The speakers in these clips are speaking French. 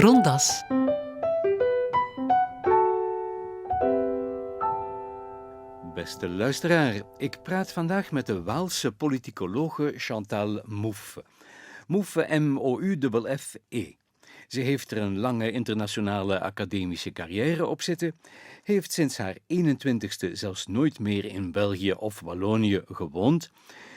Grondas. Beste luisteraar, ik praat vandaag met de Waalse politicologe Chantal Mouffe. Mouffe, M-O-U-F-F-E. Ze heeft er een lange internationale academische carrière op zitten, heeft sinds haar 21ste zelfs nooit meer in België of Wallonië gewoond.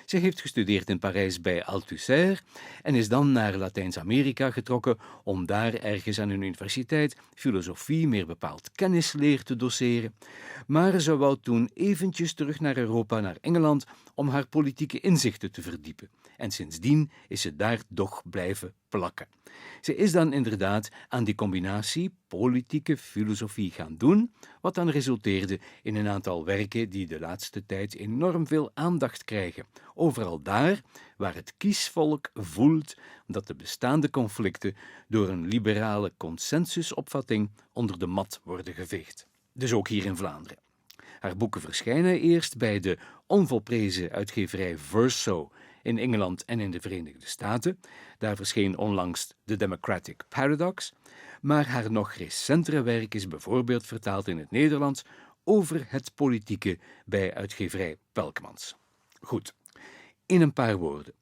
Ze heeft gestudeerd in Parijs bij Althusser en is dan naar Latijns-Amerika getrokken om daar ergens aan een universiteit filosofie, meer bepaald kennisleer, te doseren. Maar ze wou toen eventjes terug naar Europa, naar Engeland, om haar politieke inzichten te verdiepen. En sindsdien is ze daar toch blijven plakken. Ze is dan inderdaad aan die combinatie politieke filosofie gaan doen, wat dan resulteerde in een aantal werken die de laatste tijd enorm veel aandacht krijgen. Overal daar waar het kiesvolk voelt dat de bestaande conflicten door een liberale consensusopvatting onder de mat worden geveegd. Dus ook hier in Vlaanderen. Haar boeken verschijnen eerst bij de onvolprezen uitgeverij Verso in Engeland en in de Verenigde Staten. Daar verscheen onlangs The Democratic Paradox. Maar haar nog recentere werk is bijvoorbeeld vertaald in het Nederlands over het politieke bij uitgeverij Pelkmans. Goed, in een paar woorden.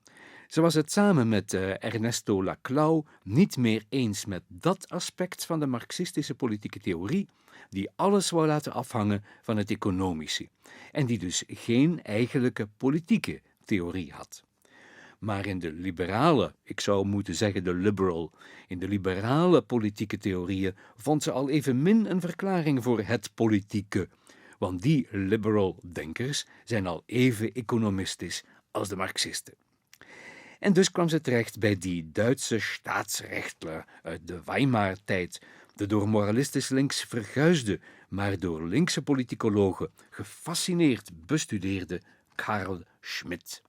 Ze was het samen met Ernesto Laclau niet meer eens met dat aspect van de marxistische politieke theorie die alles wou laten afhangen van het economische en die dus geen eigenlijke politieke theorie had. Maar in de liberale, ik zou moeten zeggen de liberal, in de liberale politieke theorieën vond ze al evenmin een verklaring voor het politieke, want die liberal denkers zijn al even economistisch als de marxisten. En dus kwam ze terecht bij die Duitse staatsrechtler uit de Weimar-tijd, de door moralistisch links verguisde, maar door linkse politicologen gefascineerd bestudeerde Carl Schmitt.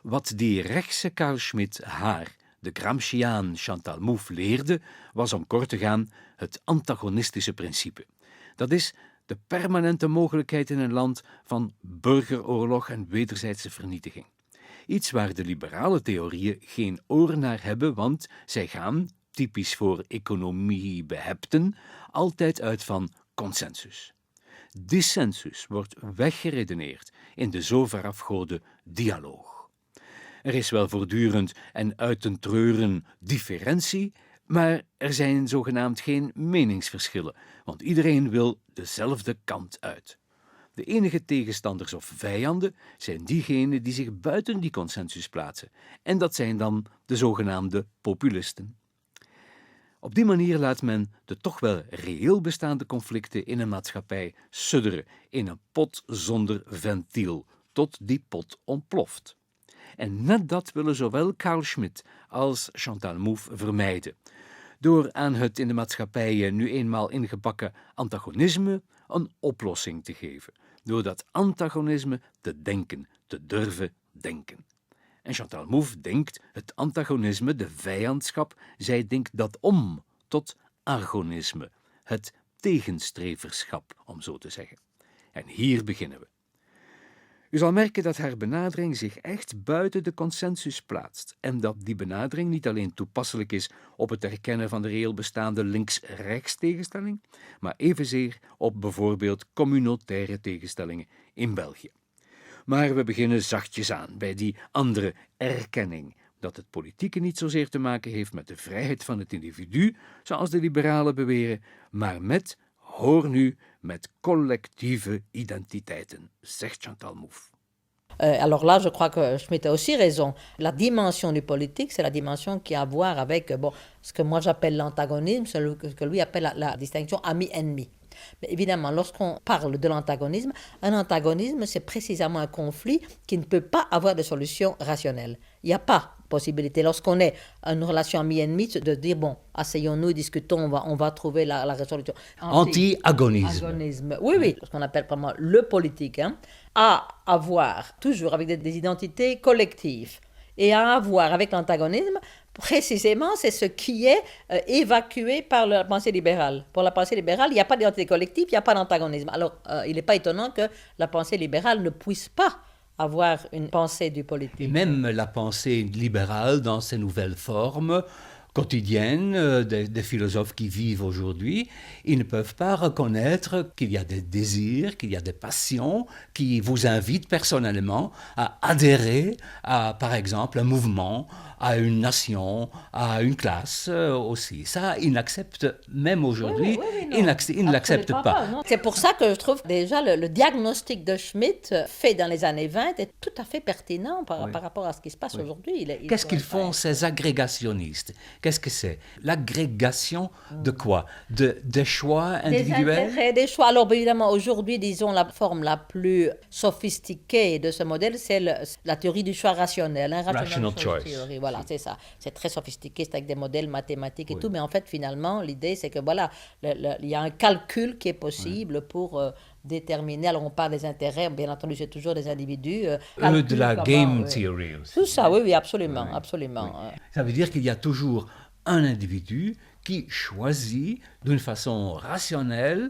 Wat die rechtse Carl Schmitt haar, de Gramsciaan Chantal Mouffe, leerde, was om kort te gaan het antagonistische principe. Dat is de permanente mogelijkheid in een land van burgeroorlog en wederzijdse vernietiging. Iets waar de liberale theorieën geen oor naar hebben, want zij gaan, typisch voor economie-behepten, altijd uit van consensus. Dissensus wordt weggeredeneerd in de zo verafgode dialoog. Er is wel voortdurend en uit den treuren differentie, maar er zijn zogenaamd geen meningsverschillen, want iedereen wil dezelfde kant uit. De enige tegenstanders of vijanden zijn diegenen die zich buiten die consensus plaatsen, en dat zijn dan de zogenaamde populisten. Op die manier laat men de toch wel reëel bestaande conflicten in een maatschappij sudderen in een pot zonder ventiel, tot die pot ontploft. En net dat willen zowel Carl Schmitt als Chantal Mouffe vermijden, door aan het in de maatschappijen nu eenmaal ingebakken antagonisme een oplossing te geven, door dat antagonisme te denken, te durven denken. En Chantal Mouffe denkt het antagonisme, de vijandschap, zij denkt dat om tot agonisme, het tegenstreverschap, om zo te zeggen. En hier beginnen we. U zal merken dat haar benadering zich echt buiten de consensus plaatst en dat die benadering niet alleen toepasselijk is op het erkennen van de reëel bestaande links-rechts tegenstelling, maar evenzeer op bijvoorbeeld communautaire tegenstellingen in België. Maar we beginnen zachtjes aan bij die andere erkenning, dat het politieke niet zozeer te maken heeft met de vrijheid van het individu, zoals de liberalen beweren, maar met, hoor nu, met collectieve identiteiten, zegt Chantal Mouffe. Alors là, je crois que Schmitt a aussi raison. La dimension du politique, c'est la dimension qui a à voir avec ce que moi j'appelle l'antagonisme, ce que lui appelle la distinction ami-ennemi. Mais évidemment, lorsqu'on parle de l'antagonisme, un antagonisme, c'est précisément un conflit qui ne peut pas avoir de solution rationnelle. Il n'y a pas possibilité, lorsqu'on est une relation ami-ennemi, de dire, bon, asseyons-nous, discutons, on va trouver la résolution. Anti-agonisme. Oui, ce qu'on appelle vraiment le politique, à avoir toujours avec des identités collectives et à avoir avec l'antagonisme, précisément, c'est ce qui est évacué par la pensée libérale. Pour la pensée libérale, il n'y a pas d'identité collective, il n'y a pas d'antagonisme. Alors, il n'est pas étonnant que la pensée libérale ne puisse pas avoir une pensée du politique. Et même la pensée libérale, dans ses nouvelles formes, quotidienne des philosophes qui vivent aujourd'hui, ils ne peuvent pas reconnaître qu'il y a des désirs, qu'il y a des passions qui vous invitent personnellement à adhérer à, par exemple, un mouvement, à une nation, à une classe aussi. Ça, ils n'acceptent, même aujourd'hui, ils ne l'acceptent pas. Non. C'est pour ça que je trouve déjà le diagnostic de Schmitt fait dans les années 20 est tout à fait pertinent par rapport à ce qui se passe aujourd'hui. Qu'est-ce qu'ils font, ces agrégationnistes? Qu'est-ce que c'est? L'agrégation de quoi? Des choix individuels? Des choix. Alors, évidemment, aujourd'hui, disons, la forme la plus sophistiquée de ce modèle, c'est la théorie du choix rationnel. Rational choice. Theory. Voilà, c'est ça. C'est très sophistiqué, c'est avec des modèles mathématiques et tout. Mais en fait, finalement, l'idée, c'est que voilà, il y a un calcul qui est possible pour déterminer. Alors, on parle des intérêts, bien entendu, c'est toujours des individus. De la game theory aussi. Tout ça, oui, absolument, absolument. Oui. Ça veut dire qu'il y a toujours un individu qui choisit d'une façon rationnelle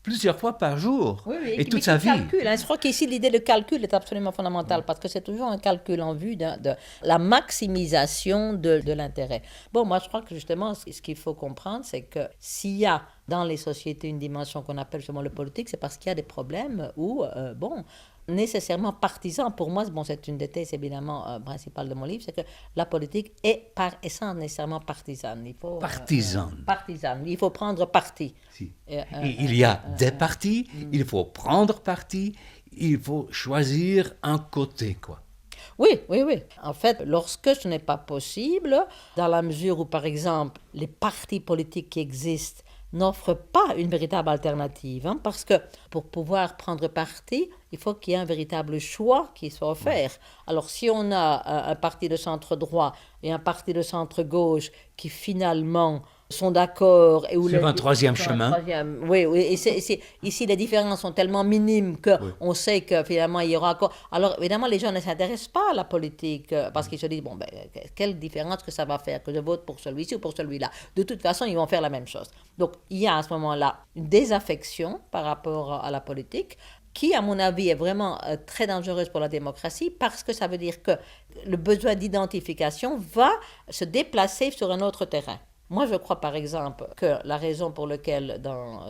plusieurs fois par jour et toute sa vie. Calcul, hein. Je crois qu'ici, l'idée de calcul est absolument fondamentale parce que c'est toujours un calcul en vue de la maximisation de l'intérêt. Bon, moi, je crois que justement, ce qu'il faut comprendre, c'est que s'il y a dans les sociétés une dimension qu'on appelle justement le politique, c'est parce qu'il y a des problèmes où, nécessairement partisan. Pour moi, c'est une des thèses évidemment principales de mon livre, c'est que la politique est par essence nécessairement partisane. Partisane. Il faut prendre parti. Si. Il y a des partis, il faut prendre parti, il faut choisir un côté, quoi. Oui. En fait, lorsque ce n'est pas possible, dans la mesure où, par exemple, les partis politiques qui existent n'offrent pas une véritable alternative, hein, parce que pour pouvoir prendre parti, il faut qu'il y ait un véritable choix qui soit offert. Alors, si on a un parti de centre-droit et un parti de centre-gauche qui finalement sont d'accord et où sur un troisième chemin. Oui, et ici les différences sont tellement minimes qu'on sait que finalement il y aura encore. Alors évidemment les gens ne s'intéressent pas à la politique parce qu'ils se disent quelle différence que ça va faire que je vote pour celui-ci ou pour celui-là. De toute façon ils vont faire la même chose. Donc il y a à ce moment-là une désaffection par rapport à la politique qui, à mon avis, est vraiment très dangereuse pour la démocratie parce que ça veut dire que le besoin d'identification va se déplacer sur un autre terrain. Moi, je crois, par exemple, que la raison pour laquelle dans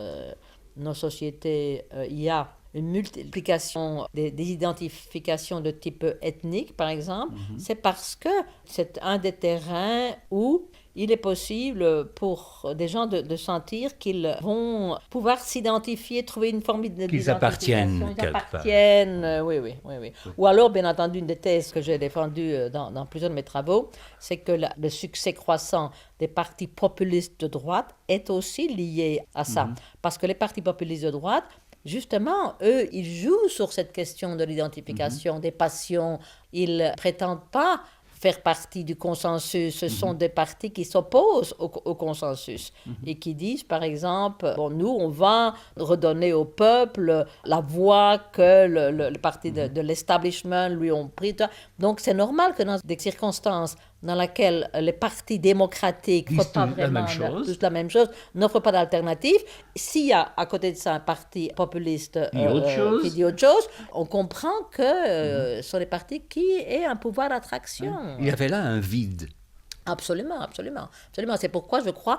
nos sociétés, il y a une multiplication des identifications de type ethnique, par exemple, c'est parce que c'est un des terrains où il est possible pour des gens de sentir qu'ils vont pouvoir s'identifier, trouver une forme d'identification. Qu'ils appartiennent oui. Ou alors, bien entendu, une des thèses que j'ai défendues dans plusieurs de mes travaux, c'est que le succès croissant des partis populistes de droite est aussi lié à ça. Parce que les partis populistes de droite, justement, eux, ils jouent sur cette question de l'identification, des passions. Ils ne prétendent pas faire partie du consensus. Ce sont des partis qui s'opposent au consensus et qui disent, par exemple, nous, on va redonner au peuple la voix que le parti de l'establishment lui ont pris. Donc, c'est normal que dans des circonstances dans lesquelles les partis démocratiques disent tous la même chose, n'offrent pas d'alternative. S'il y a à côté de ça un parti populiste qui dit autre chose, on comprend que ce sont des partis qui aient un pouvoir d'attraction. Il y avait là un vide. Absolument. C'est pourquoi je crois,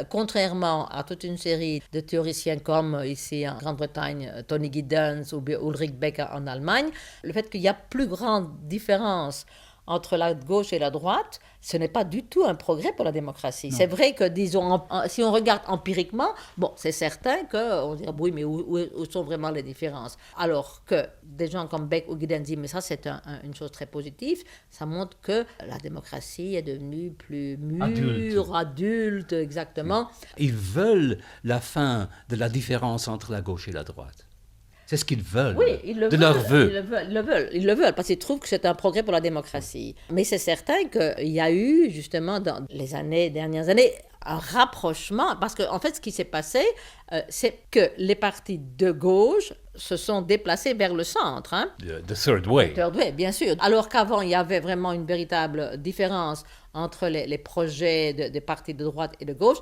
contrairement à toute une série de théoriciens comme ici en Grande-Bretagne, Tony Giddens ou Ulrich Beck en Allemagne, le fait qu'il y a plus grande différence entre la gauche et la droite, ce n'est pas du tout un progrès pour la démocratie. Non. C'est vrai que, disons, si on regarde empiriquement, c'est certain qu'on dirait, oui, mais où sont vraiment les différences? Alors que des gens comme Beck ou Giddens disent, mais ça, c'est une chose très positive, ça montre que la démocratie est devenue plus mûre, adulte, exactement. Ils veulent la fin de la différence entre la gauche et la droite. C'est ce qu'ils veulent, leur vœu. Ils le veulent, parce qu'ils trouvent que c'est un progrès pour la démocratie. Mais c'est certain qu'il y a eu, justement, dans les dernières années, un rapprochement, parce qu'en fait, ce qui s'est passé, c'est que les partis de gauche se sont déplacés vers le centre. Hein? The third way. Third way, bien sûr. Alors qu'avant, il y avait vraiment une véritable différence entre les projets des partis de droite et de gauche.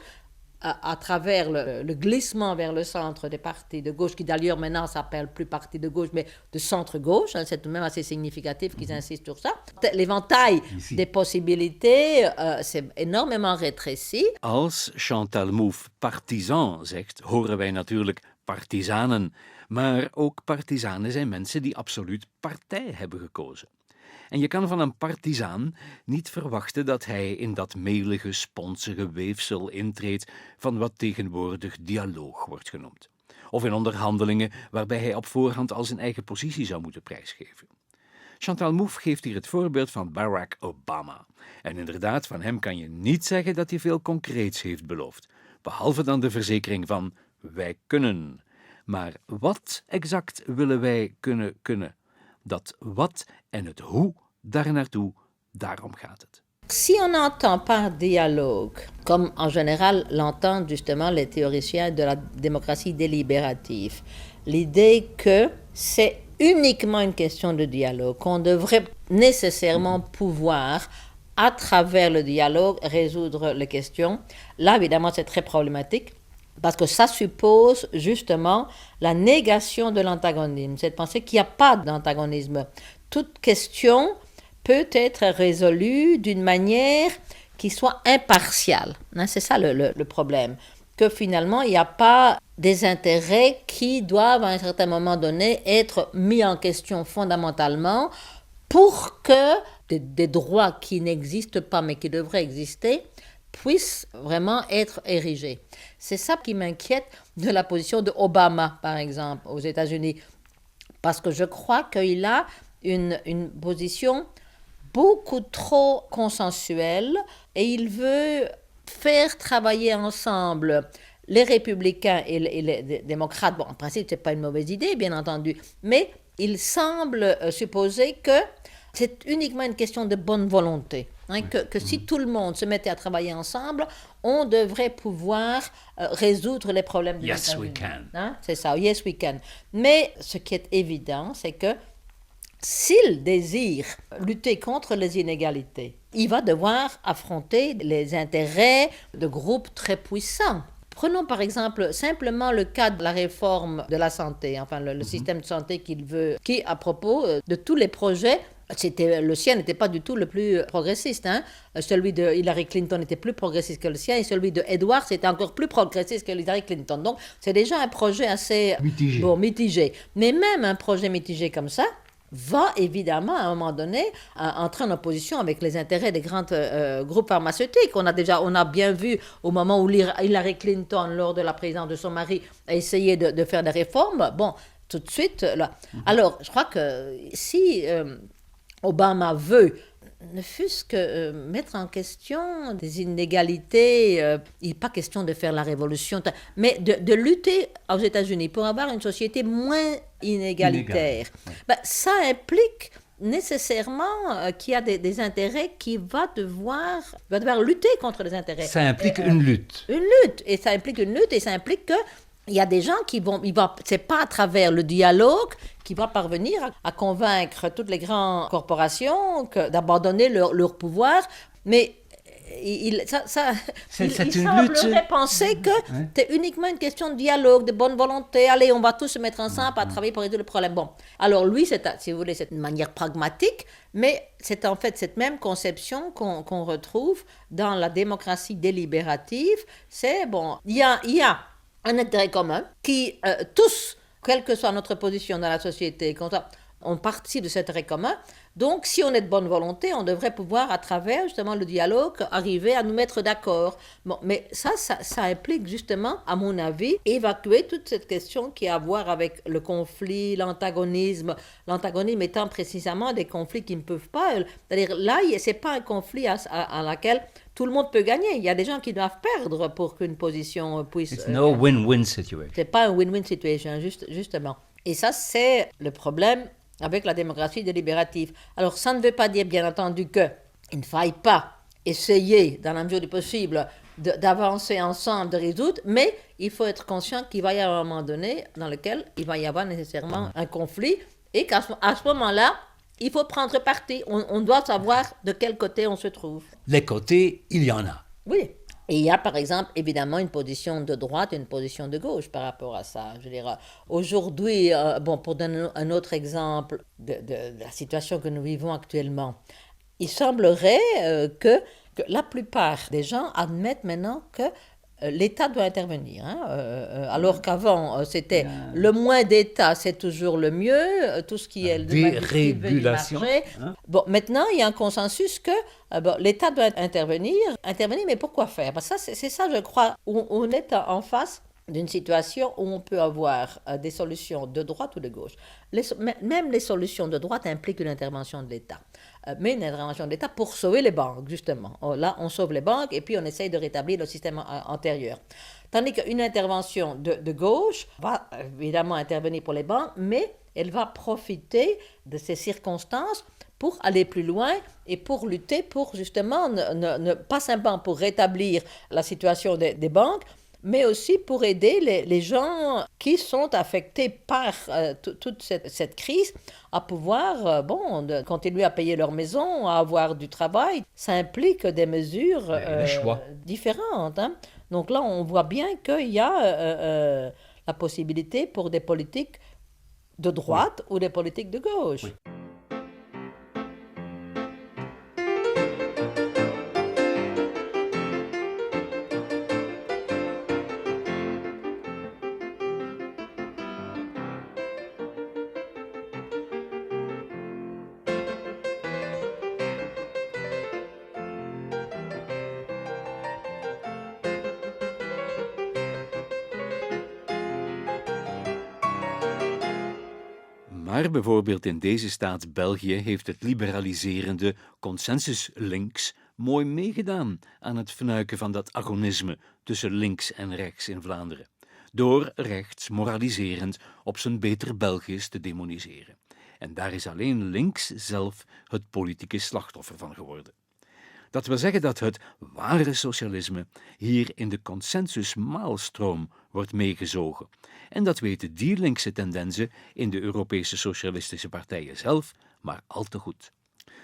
à travers le glissement vers le centre des partis de gauche, qui d'ailleurs maintenant s'appelle plus parti de gauche, mais de centre-gauche, hein, c'est tout de même assez significatif qu'ils insistent sur ça. L'éventail des possibilités s'est énormément rétréci. Als Chantal Mouffe partisan zegt, horen wij natuurlijk partisanen. Maar ook partisanen zijn mensen die absoluut partij hebben gekozen. En je kan van een partisaan niet verwachten dat hij in dat melige, sponsige weefsel intreedt van wat tegenwoordig dialoog wordt genoemd. Of in onderhandelingen waarbij hij op voorhand al zijn eigen positie zou moeten prijsgeven. Chantal Mouffe geeft hier het voorbeeld van Barack Obama. En inderdaad, van hem kan je niet zeggen dat hij veel concreets heeft beloofd. Behalve dan de verzekering van wij kunnen. Maar wat exact willen wij kunnen? Dat wat en het hoe daar naartoe, daarom gaat het. Si on entend par dialogue, comme en général l'entendent justement les théoriciens de la démocratie délibérative, l'idée que c'est uniquement une question de dialogue, qu'on devrait nécessairement pouvoir, à travers le dialogue, résoudre les questions, là évidemment c'est très problématique. Parce que ça suppose justement la négation de l'antagonisme, c'est de penser qu'il n'y a pas d'antagonisme. Toute question peut être résolue d'une manière qui soit impartiale. Hein, c'est ça le problème. Que finalement, il n'y a pas des intérêts qui doivent à un certain moment donné être mis en question fondamentalement pour que des droits qui n'existent pas mais qui devraient exister puissent vraiment être érigés. C'est ça qui m'inquiète de la position de Obama, par exemple, aux États-Unis. Parce que je crois qu'il a une position beaucoup trop consensuelle et il veut faire travailler ensemble les républicains et les démocrates. Bon, en principe, ce n'est pas une mauvaise idée, bien entendu, mais il semble supposer que c'est uniquement une question de bonne volonté. Hein, que si tout le monde se mettait à travailler ensemble, on devrait pouvoir résoudre les problèmes des Yes, États-Unis. we can. Hein, c'est ça, yes we can. Mais ce qui est évident, c'est que s'il désire lutter contre les inégalités, il va devoir affronter les intérêts de groupes très puissants. Prenons par exemple simplement le cas de la réforme de la santé, enfin le système de santé qu'il veut, qui à propos de tous les projets, le sien n'était pas du tout le plus progressiste. Hein. Celui de Hillary Clinton était plus progressiste que le sien et celui de Edwards était encore plus progressiste que Hillary Clinton. Donc c'est déjà un projet assez mitigé. Mais même un projet mitigé comme ça va évidemment à un moment donné entrer en opposition avec les intérêts des grands groupes pharmaceutiques. On a bien vu au moment où Hillary Clinton, lors de la présidence de son mari, a essayé de faire des réformes. Bon, tout de suite, là. Alors, je crois que si Obama veut, ne fût-ce que mettre en question des inégalités, il n'est pas question de faire la révolution, mais de lutter aux États-Unis pour avoir une société moins inégalitaire. Ben, ça implique nécessairement qu'il y a des intérêts qui va devoir lutter contre les intérêts. Ça implique une lutte. Une lutte, et ça implique une lutte, et ça implique que il y a des gens c'est pas à travers le dialogue qu'ils vont parvenir à convaincre toutes les grandes corporations d'abandonner leur pouvoir, mais il semblerait penser que c'est uniquement une question de dialogue, de bonne volonté. Allez, on va tous se mettre ensemble à travailler pour résoudre le problème. Bon, alors lui, si vous voulez, c'est une manière pragmatique, mais c'est en fait cette même conception qu'on retrouve dans la démocratie délibérative. C'est bon, il y a un intérêt commun qui, tous, quelle que soit notre position dans la société, on participe de cet intérêt commun. Donc, si on est de bonne volonté, on devrait pouvoir, à travers justement le dialogue, arriver à nous mettre d'accord. Bon, mais ça implique justement, à mon avis, évacuer toute cette question qui a à voir avec le conflit, l'antagonisme. L'antagonisme étant précisément des conflits qui ne peuvent pas... C'est-à-dire, là, ce n'est pas un conflit à laquelle tout le monde peut gagner. Il y a des gens qui doivent perdre pour qu'une position puisse... It's no win-win situation. C'est pas un win-win situation, justement. Et ça, c'est le problème avec la démocratie délibérative. Alors, ça ne veut pas dire, bien entendu, qu'il ne faille pas essayer, dans la mesure du possible, d'avancer ensemble, de résoudre, mais il faut être conscient qu'il va y avoir un moment donné dans lequel il va y avoir nécessairement un conflit, et qu'à ce moment-là, il faut prendre parti. On doit savoir de quel côté on se trouve. Les côtés, il y en a. Oui. Et il y a par exemple évidemment une position de droite et une position de gauche par rapport à ça. Je veux dire, aujourd'hui, pour donner un autre exemple de la situation que nous vivons actuellement, il semblerait que la plupart des gens admettent maintenant que l'État doit intervenir, hein, alors qu'avant, c'était le moins d'État, c'est toujours le mieux, tout ce qui est dérégulation. Hein? Bon, maintenant, il y a un consensus que l'État doit intervenir, mais pourquoi faire? Parce que c'est ça, je crois, où on est en face d'une situation où on peut avoir des solutions de droite ou de gauche. Même les solutions de droite impliquent une intervention de l'État. Mais une intervention de l'État pour sauver les banques, justement. Là, on sauve les banques et puis on essaye de rétablir le système antérieur. Tandis qu'une intervention de gauche va évidemment intervenir pour les banques, mais elle va profiter de ces circonstances pour aller plus loin et pour lutter pour justement, pas simplement pour rétablir la situation des banques, mais aussi pour aider les gens qui sont affectés par toute cette crise à pouvoir continuer à payer leur maison, à avoir du travail. Ça implique des mesures différentes. Hein. Donc là, on voit bien qu'il y a la possibilité pour des politiques de droite ou des politiques de gauche. Oui. Maar bijvoorbeeld in deze staat België heeft het liberaliserende consensus links mooi meegedaan aan het fnuiken van dat agonisme tussen links en rechts in Vlaanderen, door rechts moraliserend op zijn beter Belgisch te demoniseren. En daar is alleen links zelf het politieke slachtoffer van geworden. Dat wil zeggen dat het ware socialisme hier in de consensusmaalstroom wordt meegezogen. En dat weten die linkse tendensen in de Europese socialistische partijen zelf maar al te goed.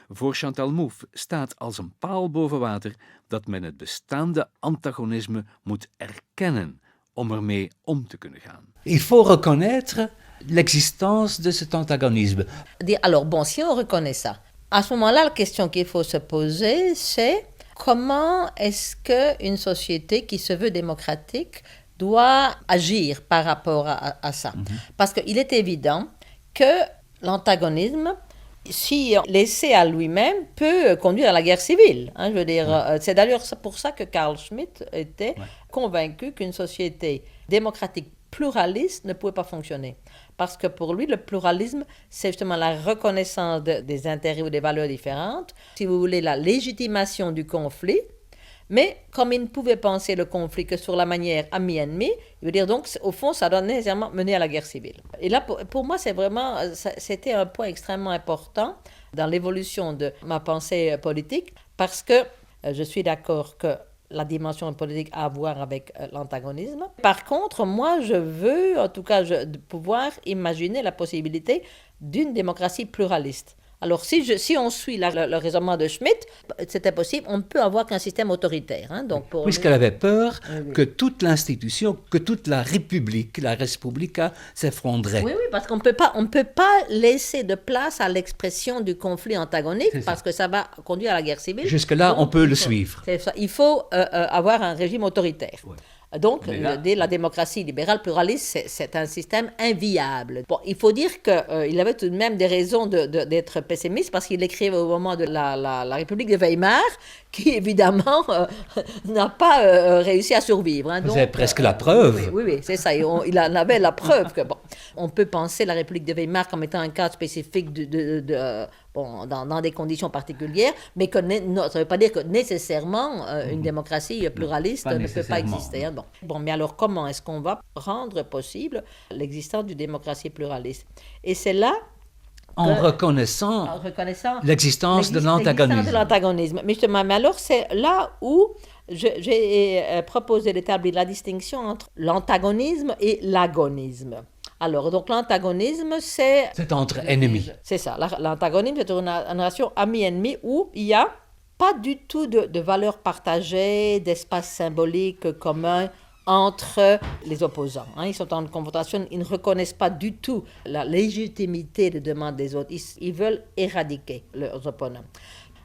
Voor Chantal Mouffe staat als een paal boven water dat men het bestaande antagonisme moet erkennen om ermee om te kunnen gaan. Il faut reconnaître l'existence de cet antagonisme. Alors, si on reconnaît ça, à ce moment-là, la question qu'il faut se poser, c'est comment est-ce qu'une société qui se veut démocratique doit agir par rapport à ça. Mm-hmm. Parce qu'il est évident que l'antagonisme, si laissé à lui-même, peut conduire à la guerre civile. Hein, je veux dire, c'est d'ailleurs pour ça que Carl Schmitt était convaincu qu'une société démocratique pluraliste ne pouvait pas fonctionner. Parce que pour lui, le pluralisme, c'est justement la reconnaissance des intérêts ou des valeurs différentes, si vous voulez, la légitimation du conflit, mais comme il ne pouvait penser le conflit que sur la manière ami-ennemi, il veut dire donc, au fond, ça doit nécessairement mener à la guerre civile. Et là, pour moi, c'était un point extrêmement important dans l'évolution de ma pensée politique, parce que je suis d'accord que la dimension politique a à voir avec l'antagonisme. Par contre, moi, je veux, en tout cas, pouvoir imaginer la possibilité d'une démocratie pluraliste. Alors, si on suit le raisonnement de Schmitt, c'était possible, on ne peut avoir qu'un système autoritaire. Hein, donc puisqu'elle avait peur que toute l'institution, que toute la République, la Respublica, s'effondrait. Oui, parce qu'on ne peut pas laisser de place à l'expression du conflit antagonique, parce que ça va conduire à la guerre civile. Jusque-là, donc, on peut le suivre. C'est ça. Il faut avoir un régime autoritaire. Oui. Donc, la démocratie libérale pluraliste, c'est un système inviable. Bon, il faut dire qu'il avait tout de même des raisons d'être pessimiste, parce qu'il écrivait au moment de la République de Weimar, qui évidemment n'a pas réussi à survivre. Hein. Vous avez presque la preuve. Oui, c'est ça. Il en avait la preuve que, on peut penser la République de Weimar comme étant un cas spécifique dans des conditions particulières, mais ça ne veut pas dire que nécessairement une démocratie pluraliste ne peut pas exister. Hein. Bon, mais alors comment est-ce qu'on va rendre possible l'existence d'une démocratie pluraliste? Et c'est là en reconnaissant l'existence de l'antagonisme. Mais alors c'est là où j'ai proposé d'établir la distinction entre l'antagonisme et l'agonisme. Alors, donc l'antagonisme, c'est entre ennemis. C'est ça. L'antagonisme, c'est une relation ami-ennemi où il n'y a pas du tout de valeurs partagées, d'espace symbolique commun entre les opposants. Ils sont en confrontation, ils ne reconnaissent pas du tout la légitimité des demandes des autres. Ils veulent éradiquer leurs opponents.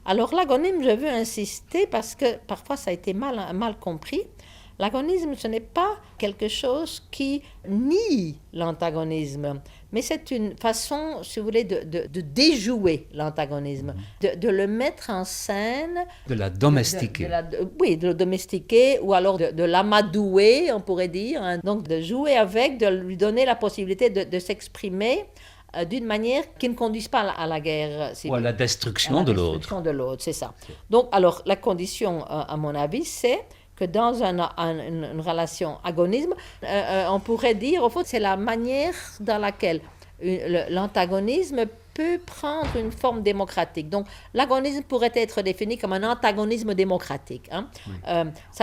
Alors l'agonisme, je veux insister parce que parfois ça a été mal compris. L'agonisme, ce n'est pas quelque chose qui nie l'antagonisme, mais c'est une façon, si vous voulez, de déjouer l'antagonisme, de le mettre en scène. De la domestiquer. De le domestiquer, ou alors de l'amadouer, on pourrait dire. Donc de jouer avec, de lui donner la possibilité de s'exprimer d'une manière qui ne conduise pas à la guerre civile. Ou à la destruction de l'autre. Destruction de l'autre, c'est ça. Donc, alors, la condition, à mon avis, c'est que dans une relation agonisme, on pourrait dire, au fond, c'est la manière dans laquelle l'antagonisme peut prendre une forme démocratique. Donc, l'agonisme pourrait être défini comme un antagonisme démocratique.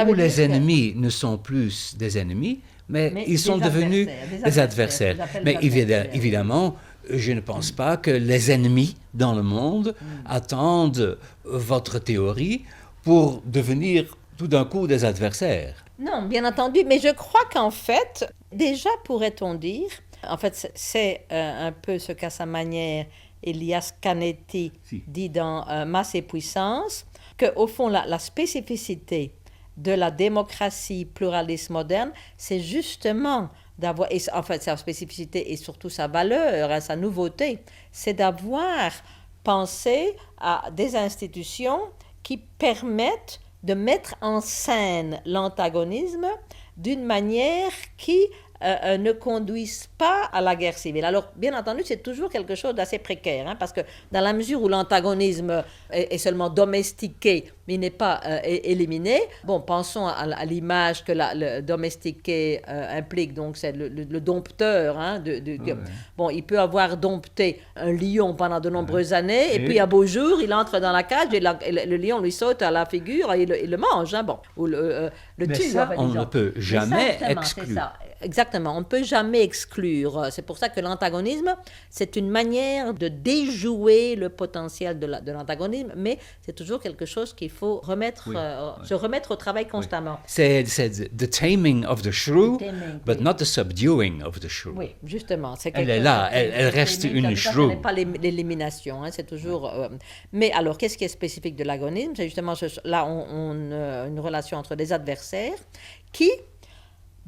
Où les ennemis ne sont plus des ennemis, mais ils sont devenus des adversaires. Mais évidemment, je ne pense pas que les ennemis dans le monde attendent votre théorie pour devenir tout d'un coup des adversaires. Non, bien entendu, mais je crois qu'en fait, déjà pourrait-on dire, en fait c'est un peu ce qu'à sa manière Elias Canetti dit dans Masse et puissance, qu'au fond la spécificité de la démocratie pluraliste moderne, c'est justement d'avoir, et en fait sa spécificité et surtout sa valeur, sa nouveauté, c'est d'avoir pensé à des institutions qui permettent de mettre en scène l'antagonisme d'une manière qui ne conduise pas à la guerre civile. Alors, bien entendu, c'est toujours quelque chose d'assez précaire, parce que dans la mesure où l'antagonisme est seulement domestiqué, mais il n'est pas éliminé, bon, pensons à l'image que le domestiqué implique, donc c'est le dompteur. Bon, il peut avoir dompté un lion pendant de nombreuses années, et puis un beau jour, il entre dans la cage, et le lion lui saute à la figure, et il le mange, ou le mais tue. Ça, on ne peut jamais exclure. Exactement, on ne peut jamais exclure. C'est pour ça que l'antagonisme, c'est une manière de déjouer le potentiel de l'antagonisme, mais c'est toujours quelque chose qu'il faut se remettre au travail constamment. C'est the taming of the shrew, but not the subduing of the shrew. Oui, justement. Elle est là, elle reste une shrew. Ce n'est pas l'élimination, c'est toujours... Mais alors, qu'est-ce qui est spécifique de l'agonisme? C'est justement, là, une relation entre des adversaires qui...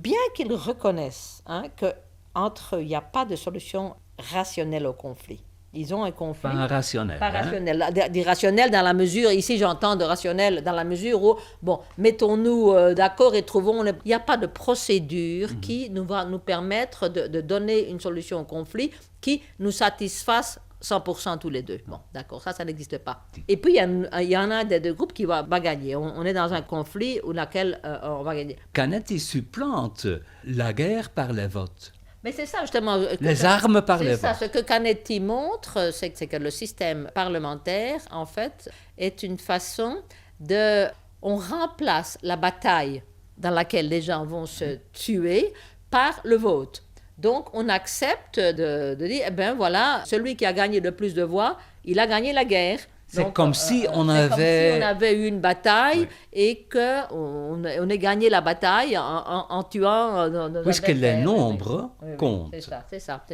Bien qu'ils reconnaissent qu'il n'y a pas de solution rationnelle au conflit. Ils ont un conflit. Pas rationnel. Pas rationnel. D'irrationnel dans la mesure, ici j'entends de rationnel dans la mesure où, bon, mettons-nous d'accord et trouvons... Il n'y a pas de procédure qui va nous permettre de donner une solution au conflit qui nous satisfasse 100% tous les deux. Bon, d'accord, ça n'existe pas. Et puis, il y en a des deux groupes qui va gagner. On est dans un conflit où laquelle on va gagner. Canetti supplante la guerre par les votes. Mais c'est ça, justement. Les armes par les votes. C'est ça, ce que Canetti montre, c'est que le système parlementaire, en fait, est une façon de... On remplace la bataille dans laquelle les gens vont se tuer par le vote. Donc, on accepte de dire, eh bien voilà, celui qui a gagné le plus de voix, il a gagné la guerre. C'est comme si on avait eu une bataille et qu'on ait gagné la bataille en tuant... Puisque les nombres comptent. C'est ça.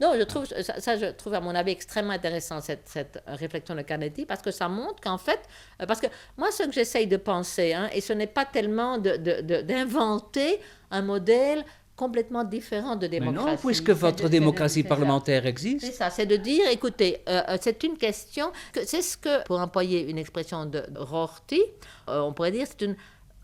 Non, je trouve à mon avis extrêmement intéressant cette réflexion de Canetti, parce que ça montre qu'en fait... Parce que moi, ce que j'essaye de penser, et ce n'est pas tellement d'inventer un modèle complètement différent de démocratie. Mais non, puisque votre démocratie parlementaire existe. C'est ça, c'est de dire, écoutez, c'est une question, c'est ce que, pour employer une expression de Rorty, on pourrait dire, c'est une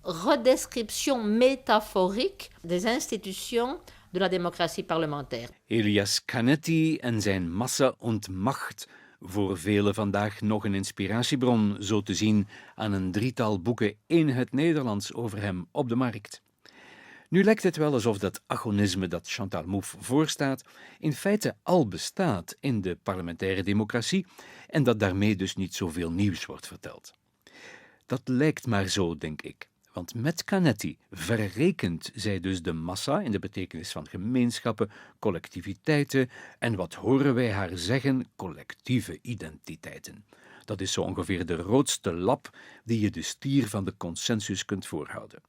redescription métaphorique des institutions de la démocratie parlementaire. Elias Canetti en zijn massa und macht. Voor velen vandaag nog een inspiratiebron, zo te zien aan een drietal boeken in het Nederlands over hem op de markt. Nu lijkt het wel alsof dat agonisme dat Chantal Mouffe voorstaat in feite al bestaat in de parlementaire democratie en dat daarmee dus niet zoveel nieuws wordt verteld. Dat lijkt maar zo, denk ik. Want met Canetti verrekent zij dus de massa in de betekenis van gemeenschappen, collectiviteiten en wat horen wij haar zeggen, collectieve identiteiten. Dat is zo ongeveer de roodste lap die je de stier van de consensus kunt voorhouden.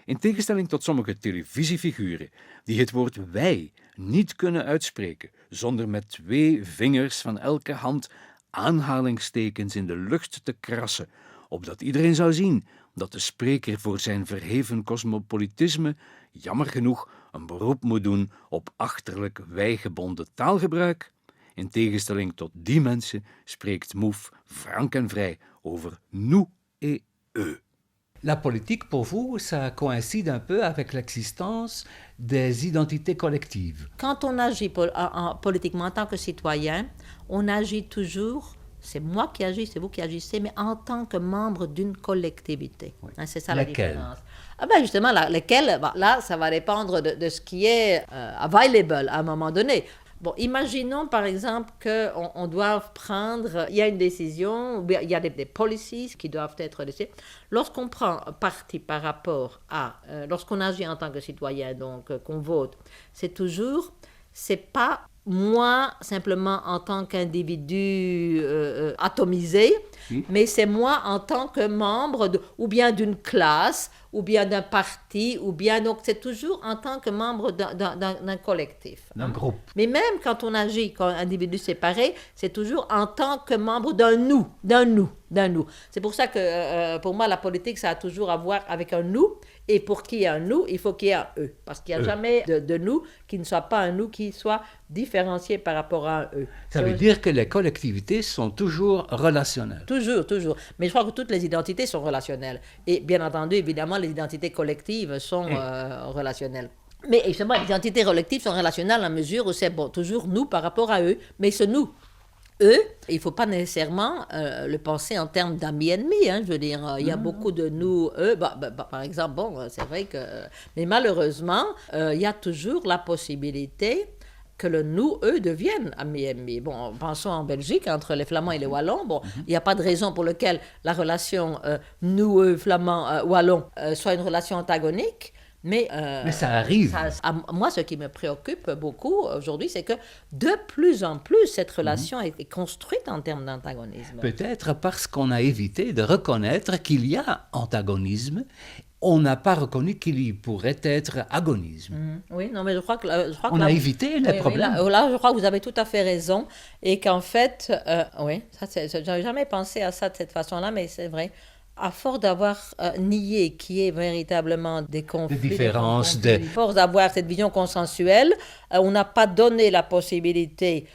In tegenstelling tot sommige televisiefiguren die het woord wij niet kunnen uitspreken zonder met 2 vingers van elke hand aanhalingstekens in de lucht te krassen, opdat iedereen zou zien dat de spreker voor zijn verheven cosmopolitisme jammer genoeg een beroep moet doen op achterlijk wijgebonden taalgebruik. In tegenstelling tot die mensen spreekt Mouffe frank en vrij over nous et eux. La politique, pour vous, ça coïncide un peu avec l'existence des identités collectives. Quand on agit politiquement en tant que citoyen, on agit toujours, c'est moi qui agis, c'est vous qui agissez, mais en tant que membre d'une collectivité. Oui. Hein, c'est ça Lesquelles? la différence. Ah ben justement, lesquelles, là, ça va dépendre de ce qui est available à un moment donné. Bon, imaginons par exemple qu'on doit prendre, il y a une décision, il y a des policies qui doivent être décidées. Lorsqu'on prend parti par rapport à, lorsqu'on agit en tant que citoyen, donc qu'on vote, c'est pas moi simplement en tant qu'individu atomisé, oui. Mais c'est moi en tant que membre ou bien d'une classe, ou bien d'un parti, ou bien, donc c'est toujours en tant que membre d'un collectif. D'un groupe. Mais même quand on agit comme individu séparé, c'est toujours en tant que membre d'un nous. C'est pour ça que pour moi la politique ça a toujours à voir avec un nous, et pour qu'il y ait un nous, il faut qu'il y ait un eux, parce qu'il n'y a jamais de nous qui ne soit pas un nous qui soit différencié par rapport à un eux. Ça veut dire que les collectivités sont toujours relationnelles. Toujours. Mais je crois que toutes les identités sont relationnelles. Et bien entendu, évidemment, les identités collectives sont relationnelles. Mais justement, les identités collectives sont relationnelles à mesure où c'est toujours nous par rapport à eux. Mais ce nous, eux, il ne faut pas nécessairement le penser en termes d'amis-ennemis. Hein, je veux dire, il y a beaucoup de nous, eux. Par exemple, c'est vrai que... Mais malheureusement, il y a toujours la possibilité que le nous, eux, deviennent amis-ennemis. Bon, pensons en Belgique, entre les Flamands et les Wallons. Bon, il n'y a pas de raison pour laquelle la relation nous, eux, Flamands, Wallons, soit une relation antagonique. Mais ça arrive. Moi, ce qui me préoccupe beaucoup aujourd'hui, c'est que de plus en plus, cette relation est construite en termes d'antagonisme. Peut-être parce qu'on a évité de reconnaître qu'il y a antagonisme. On n'a pas reconnu qu'il y pourrait être agonisme. Oui, non, mais je crois que on a évité les problèmes. Là, je crois que vous avez tout à fait raison. Et qu'en fait, oui, je n'avais jamais pensé à ça de cette façon-là, mais c'est vrai. À force d'avoir nié qu'il y ait véritablement des conflits, des différences, à force d'avoir cette vision consensuelle, on n'a pas donné la possibilité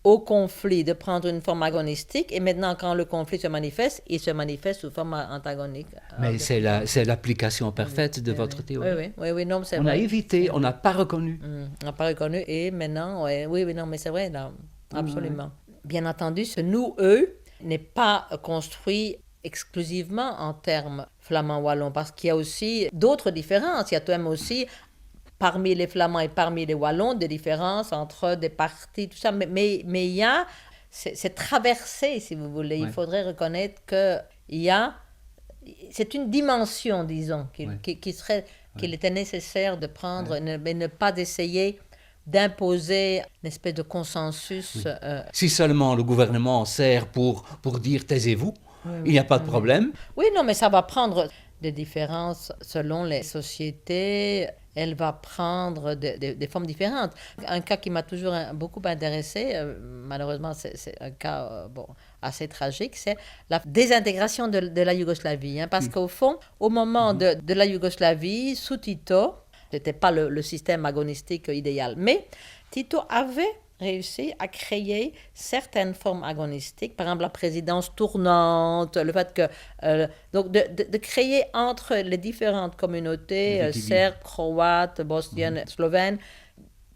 au conflit de prendre une forme agonistique, et maintenant, quand le conflit se manifeste, il se manifeste sous forme antagonique. Mais c'est l'application parfaite de votre théorie. Oui, non, c'est vrai. On a évité, on n'a pas reconnu. On n'a pas reconnu, et maintenant, oui, non, mais c'est vrai, là, absolument. Bien entendu, ce nous-eux n'est pas construit exclusivement en termes flamands-wallons, parce qu'il y a aussi d'autres différences. Il y a tout de même aussi, parmi les Flamands et parmi les Wallons, des différences entre des partis, tout ça. Mais il y a, c'est traversé, si vous voulez. Ouais. Il faudrait reconnaître qu'il y a, c'est une dimension, disons, qu'il était nécessaire de prendre, mais ne pas d'essayer d'imposer une espèce de consensus. Oui. Si seulement le gouvernement sert pour dire « taisez-vous », il n'y a pas de problème. Oui, non, mais ça va prendre des différences selon les sociétés. Elle va prendre des formes différentes. Un cas qui m'a toujours beaucoup intéressé, malheureusement c'est un cas assez tragique, c'est la désintégration de la Yougoslavie. Hein, parce qu'au fond, au moment de la Yougoslavie, sous Tito, ce n'était pas le système agonistique idéal, mais Tito avait réussi à créer certaines formes agonistiques, par exemple la présidence tournante, le fait que... donc de créer entre les différentes communautés, serbes, croates, bosniennes, slovènes,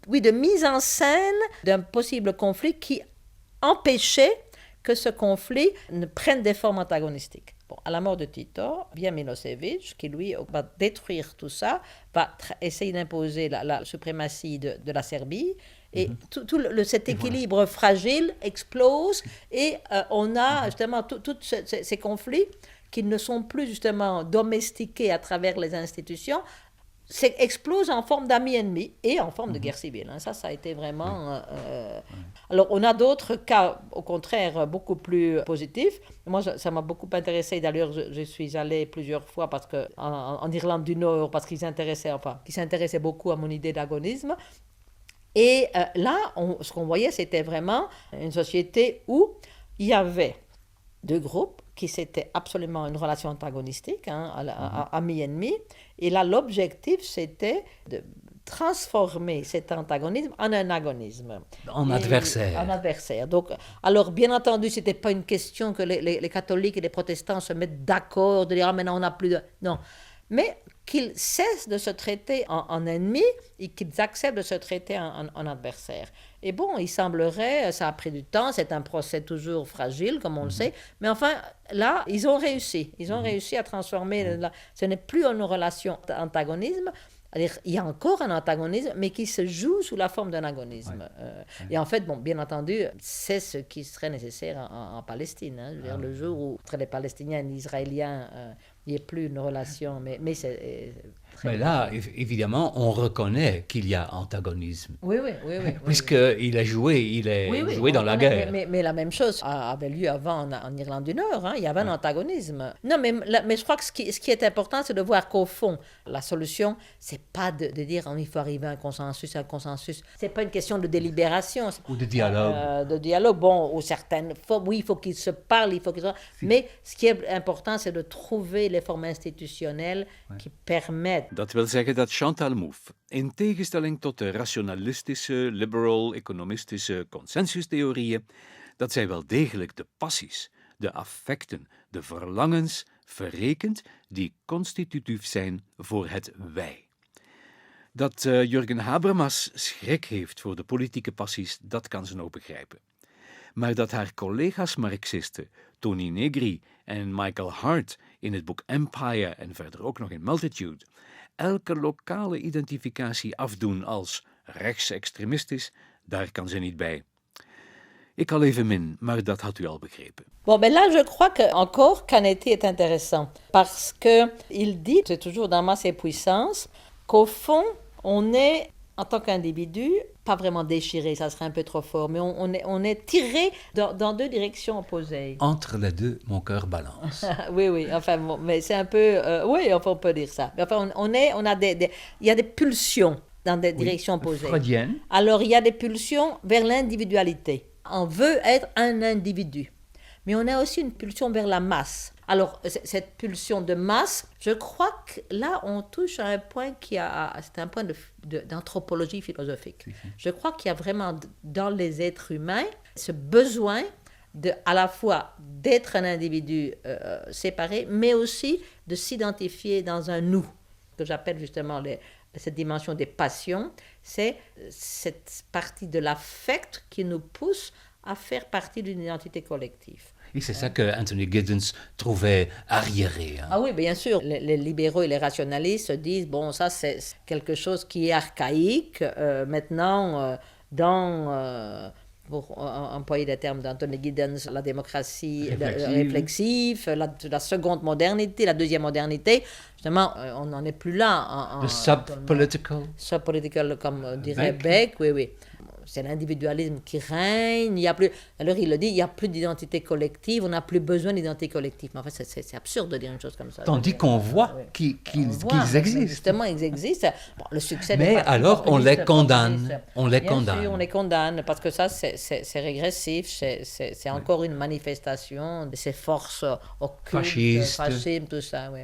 oui, de mise en scène d'un possible conflit qui empêchait que ce conflit ne prenne des formes antagonistiques. Bon, à la mort de Tito, vient Milosevic, qui lui va détruire tout ça, va essayer d'imposer la suprématie de la Serbie, et cet équilibre fragile explose, et on a justement tous ces conflits qui ne sont plus justement domestiqués à travers les institutions, explose en forme d'amis-ennemis et en forme de guerre civile. Ça a été vraiment... Alors, on a d'autres cas, au contraire, beaucoup plus positifs. Moi, ça m'a beaucoup intéressé. D'ailleurs, je suis allée plusieurs fois en Irlande du Nord, parce qu'ils s'intéressaient beaucoup à mon idée d'agonisme. Et là, ce qu'on voyait, c'était vraiment une société où il y avait deux groupes qui c'était absolument une relation antagonistique, ami-ennemi. Et là, l'objectif, c'était de transformer cet antagonisme en un agonisme. En adversaire. En adversaire. Donc, alors, bien entendu, ce n'était pas une question que les catholiques et les protestants se mettent d'accord, de dire « Ah, maintenant, on n'a plus de... » Non. Mais qu'ils cessent de se traiter en ennemis et qu'ils acceptent de se traiter en adversaire. Et bon, il semblerait, ça a pris du temps, c'est un procès toujours fragile, comme on le sait, mais enfin, là, ils ont réussi. Ils ont réussi à transformer, ce n'est plus une relation d'antagonisme, c'est-à-dire, il y a encore un antagonisme, mais qui se joue sous la forme d'un agonisme. Et en fait, bon, bien entendu, c'est ce qui serait nécessaire en Palestine. Je veux dire, le jour où, entre les Palestiniens et les Israéliens, il n'y ait plus une relation, mais c'est... Mais là, évidemment, on reconnaît qu'il y a antagonisme. Oui. Puisqu'il a joué, joué dans la guerre. Mais la même chose avait lieu avant en Irlande du Nord. Il y avait un antagonisme. Non, mais je crois que ce qui est important, c'est de voir qu'au fond, la solution, c'est pas de dire il faut arriver à un consensus. C'est pas une question de délibération. Ou de dialogue. De dialogue. Bon, ou certaines fois, oui, il faut qu'ils se parlent, mais ce qui est important, c'est de trouver les formes institutionnelles qui permettent. Dat wil zeggen dat Chantal Mouffe, in tegenstelling tot de rationalistische, liberal-economistische consensustheorieën, dat zij wel degelijk de passies, de affecten, de verlangens verrekent die constitutief zijn voor het wij. Dat Jürgen Habermas schrik heeft voor de politieke passies, dat kan ze ook begrijpen. Maar dat haar collega's Marxisten, Tony Negri en Michael Hart, in het boek Empire en verder ook nog in Multitude, elke lokale identificatie afdoen als rechtsextremistisch, daar kan ze niet bij. Ik al evenmin, maar dat had u al begrepen. Bon, mais là, je crois que encore Canetti est intéressant parce que il dit, c'est toujours dans Masse et Puissance, qu'au fond, on est en tant qu'individu, pas vraiment déchiré, ça serait un peu trop fort, mais on est tiré dans deux directions opposées. Entre les deux, mon cœur balance. Oui, enfin, bon, mais c'est un peu... oui, enfin, on peut dire ça. Mais enfin, il y a des pulsions dans des directions opposées. Freudienne. Alors, il y a des pulsions vers l'individualité. On veut être un individu. Mais on a aussi une pulsion vers la masse. Alors, cette pulsion de masse, je crois que là, on touche à un point c'est un point d'anthropologie philosophique. Je crois qu'il y a vraiment dans les êtres humains ce besoin à la fois d'être un individu séparé, mais aussi de s'identifier dans un nous, que j'appelle justement cette dimension des passions. C'est cette partie de l'affect qui nous pousse à faire partie d'une identité collective. Et c'est ça que Anthony Giddens trouvait arriéré. Ah oui, bien sûr. Les libéraux et les rationalistes se disent, bon, ça c'est quelque chose qui est archaïque. Maintenant, pour employer les termes d'Anthony Giddens, la démocratie réflexive, la seconde modernité, la deuxième modernité, justement, on n'en est plus là. Le sub-political. Sub-political, comme dirait Beck, oui. C'est l'individualisme qui règne. Alors il le dit, il n'y a plus d'identité collective, on n'a plus besoin d'identité collective. Mais en fait, c'est absurde de dire une chose comme ça. Tandis qu'on voit qu'ils existent. Justement, ils existent. Bon, le succès mais alors, on les condamne. Bien sûr, on les condamne, parce que ça, c'est régressif, c'est encore une manifestation de ces forces occultes, fascisme, tout ça. Oui.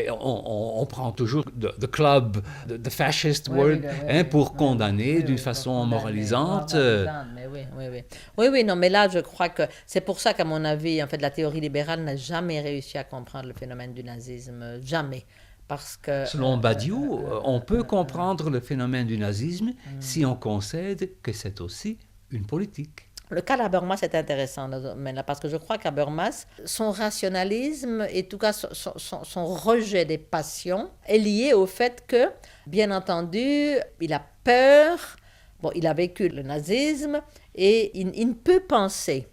On prend toujours the club, the fascist word, pour condamner d'une façon moralisante. Oui, non, mais là, je crois que c'est pour ça qu'à mon avis, en fait, la théorie libérale n'a jamais réussi à comprendre le phénomène du nazisme, jamais. Parce que, selon Badiou, on peut comprendre le phénomène du nazisme si on concède que c'est aussi une politique. Le cas d'Habermas est intéressant, parce que je crois qu'Habermas, son rationalisme et en tout cas son rejet des passions est lié au fait que, bien entendu, il a peur. Bon, il a vécu le nazisme et il ne peut penser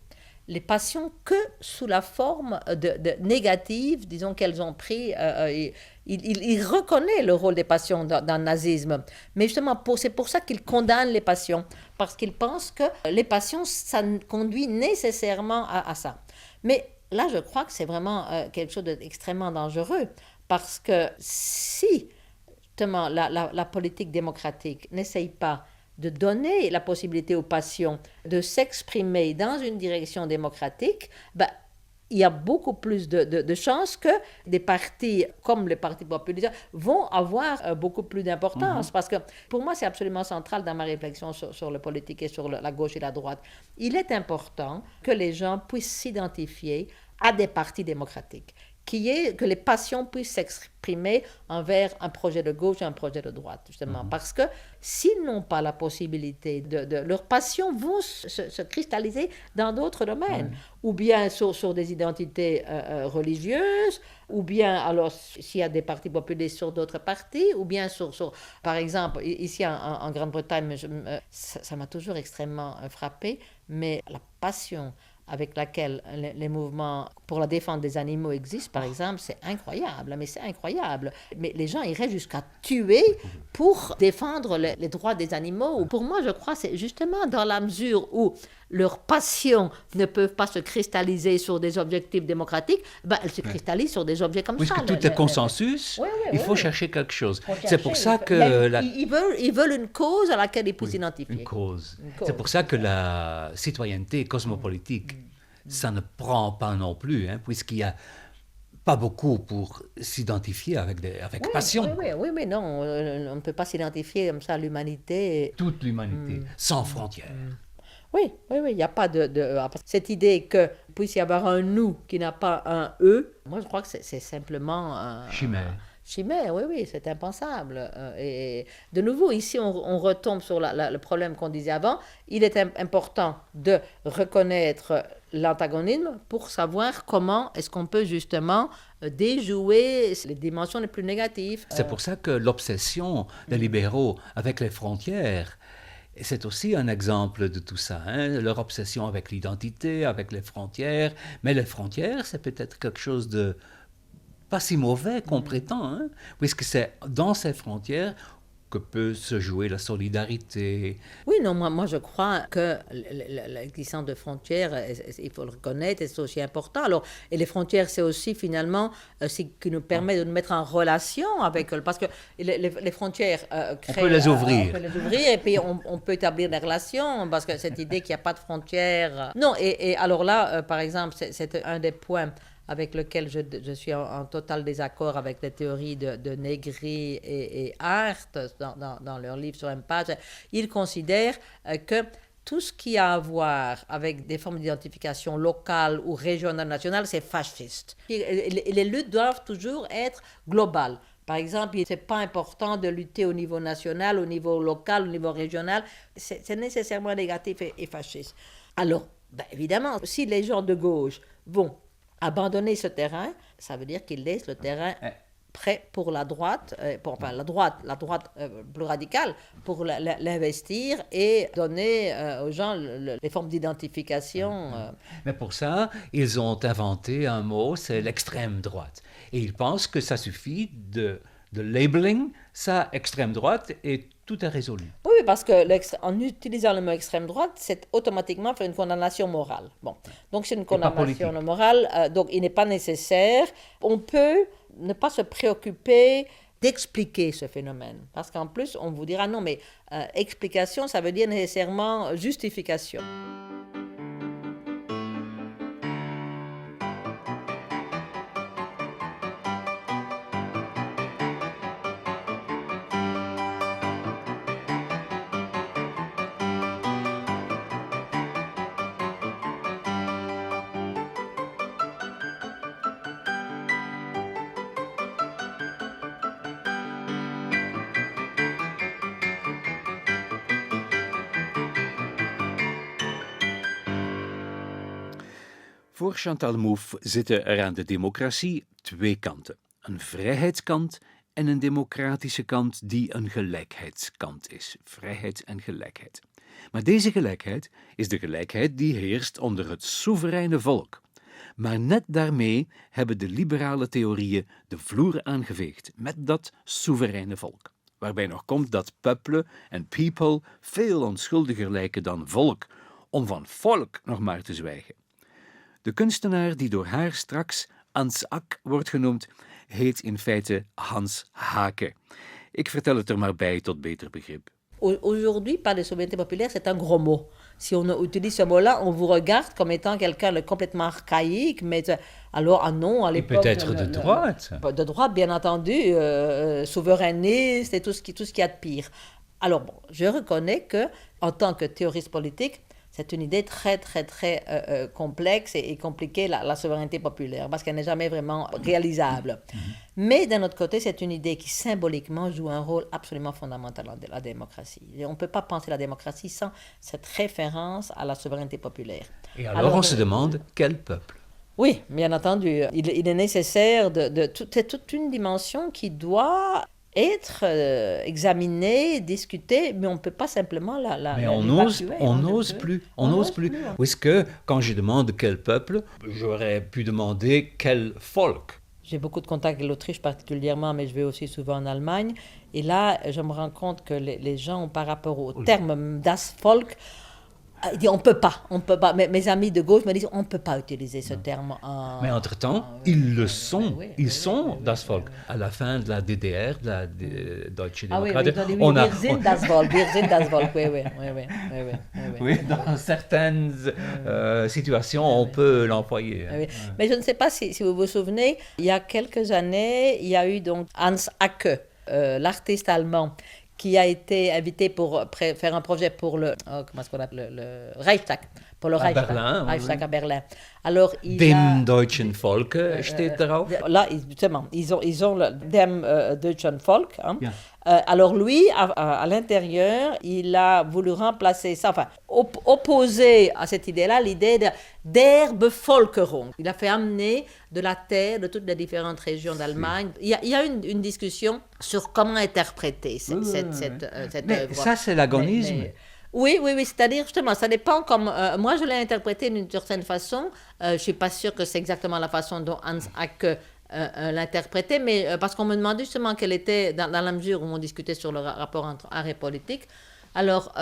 les passions que sous la forme de négative, disons qu'elles ont pris. Il reconnaît le rôle des passions dans le nazisme, mais justement, c'est pour ça qu'il condamne les passions, parce qu'il pense que les passions, ça conduit nécessairement à ça. Mais là, je crois que c'est vraiment quelque chose d'extrêmement dangereux, parce que si, justement, la politique démocratique n'essaye pas de donner la possibilité aux passions de s'exprimer dans une direction démocratique, il y a beaucoup plus de chances que des partis comme les partis populistes vont avoir beaucoup plus d'importance. Parce que pour moi, c'est absolument central dans ma réflexion sur le politique et sur la gauche et la droite. Il est important que les gens puissent s'identifier à des partis démocratiques, que les passions puissent s'exprimer envers un projet de gauche et un projet de droite, justement. Parce que s'ils n'ont pas la possibilité leurs passions vont se cristalliser dans d'autres domaines, ou bien sur des identités religieuses, ou bien, alors, s'il y a des partis populistes sur d'autres partis, ou bien par exemple, ici en Grande-Bretagne, ça m'a toujours extrêmement frappé, mais la passion avec laquelle les mouvements pour la défense des animaux existent, par exemple, c'est incroyable, mais c'est incroyable. Mais les gens iraient jusqu'à tuer pour défendre les droits des animaux. Pour moi, je crois que c'est justement dans la mesure où leurs passions ne peuvent pas se cristalliser sur des objectifs démocratiques, elles se cristallisent sur des objets comme ça. Puisque tout est consensus, il faut chercher quelque chose. C'est pour ça que... Ils veulent une cause à laquelle ils peuvent s'identifier. Une cause. C'est pour ça que la citoyenneté cosmopolitique, ça ne prend pas non plus, puisqu'il y a pas beaucoup pour s'identifier avec passion. Oui, mais non, on ne peut pas s'identifier comme ça à l'humanité. Toute l'humanité, sans frontières. Oui, il n'y a pas cette idée qu'il puisse y avoir un nous qui n'a pas un eux. Moi, je crois que c'est simplement un chimère, oui, c'est impensable. Et de nouveau, ici, on retombe sur le problème qu'on disait avant. Il est important de reconnaître l'antagonisme pour savoir comment est-ce qu'on peut justement déjouer les dimensions les plus négatives. C'est pour ça que l'obsession des libéraux avec les frontières, c'est aussi un exemple de tout ça, leur obsession avec l'identité, avec les frontières. Mais les frontières, c'est peut-être quelque chose de pas si mauvais qu'on prétend, puisque c'est dans ces frontières que peut se jouer la solidarité. Oui, non, moi je crois que l'existence de frontières, il faut le reconnaître, c'est aussi important. Alors, et les frontières, c'est aussi finalement ce qui nous permet de nous mettre en relation avec eux, parce que les frontières créent... On peut les ouvrir. On peut les ouvrir et puis on peut établir des relations, parce que cette idée qu'il n'y a pas de frontières... Non, et alors là, par exemple, c'est un des points avec lequel je suis en total désaccord avec les théories de Negri et Hart dans leur livre sur Empage. Ils considèrent que tout ce qui a à voir avec des formes d'identification locale ou régionale, nationale, c'est fasciste. Les luttes doivent toujours être globales. Par exemple, ce n'est pas important de lutter au niveau national, au niveau local, au niveau régional. C'est nécessairement négatif et fasciste. Alors, évidemment, si les gens de gauche vont abandonner ce terrain, ça veut dire qu'ils laissent le terrain prêt pour la droite, la droite plus radicale, pour l'investir et donner aux gens les formes d'identification. Mais pour ça, ils ont inventé un mot, c'est l'extrême droite. Et ils pensent que ça suffit de labeling ça extrême droite et tout est résolu. Oui, parce qu'en utilisant le mot extrême droite, c'est automatiquement faire une condamnation morale. Bon, donc c'est une condamnation morale, donc il n'est pas nécessaire. On peut ne pas se préoccuper d'expliquer ce phénomène, parce qu'en plus, on vous dira non, mais explication, ça veut dire nécessairement justification. Voor Chantal Mouffe zitten er aan de democratie twee kanten. Een vrijheidskant en een democratische kant die een gelijkheidskant is. Vrijheid en gelijkheid. Maar deze gelijkheid is de gelijkheid die heerst onder het soevereine volk. Maar net daarmee hebben de liberale theorieën de vloer aangeveegd met dat soevereine volk. Waarbij nog komt dat peuple en people veel onschuldiger lijken dan volk, om van volk nog maar te zwijgen. De kunstenaar die door haar straks Hans Ak wordt genoemd, heet in feite Hans Hake. Ik vertel het er maar bij tot beter begrip. Aujourd'hui, pas de souveraineté populaire, c'est un gros mot. Si on utilise ce mot-là, on vous regarde comme étant quelqu'un de complètement archaïque, mais alors, ah non, à l'époque... Peut-être de droite. De droite, bien entendu, souverainiste et tout ce qu'il y a de pire. Alors, bon, je reconnais que, en tant que théoriste politique, c'est une idée très, très, très complexe et compliquée, la souveraineté populaire, parce qu'elle n'est jamais vraiment réalisable. Mais d'un autre côté, c'est une idée qui symboliquement joue un rôle absolument fondamental dans la démocratie. Et on ne peut pas penser la démocratie sans cette référence à la souveraineté populaire. Et alors on se demande quel peuple? Oui, bien entendu. Il est nécessaire c'est toute une dimension qui doit être examinée, discutée, mais on ne peut pas simplement Mais on n'ose plus. Est-ce que quand je demande quel peuple, j'aurais pu demander quel folk? J'ai beaucoup de contacts avec l'Autriche particulièrement, mais je vais aussi souvent en Allemagne. Et là, je me rends compte que les gens, par rapport au terme das Volk, ils disent on peut pas. Mes amis de gauche me disent on ne peut pas utiliser ce terme. Mais entre-temps, ils le sont. Ils sont das Volk. À la fin de la DDR, de la Deutsche Demokratie, wir sind das Volk. Oui, dans certaines situations, on peut l'employer. Oui. Mais je ne sais pas si vous vous souvenez, il y a quelques années, il y a eu donc Hans Hake, l'artiste allemand, qui a été invité pour faire un projet pour le Reichstag, pour le Reichstag, Berlin, Reichstag à Berlin. Alors, Dem deutschen Volk steht darauf. Là, justement, ils ont le Dem deutschen Volk. Hein. Yeah. Alors lui, à l'intérieur, il a voulu remplacer ça, enfin, opposer à cette idée-là l'idée der Bevölkerung. Il a fait amener de la terre de toutes les différentes régions d'Allemagne. Il y a une discussion sur comment interpréter cette œuvre. Ça, c'est l'agonisme. Oui, c'est-à-dire justement, ça dépend comme... moi, je l'ai interprété d'une certaine façon. Je ne suis pas sûre que c'est exactement la façon dont Hans Hake l'interpréter, mais parce qu'on me demandait justement quelle était, dans la mesure où on discutait sur le rapport entre art et politique, alors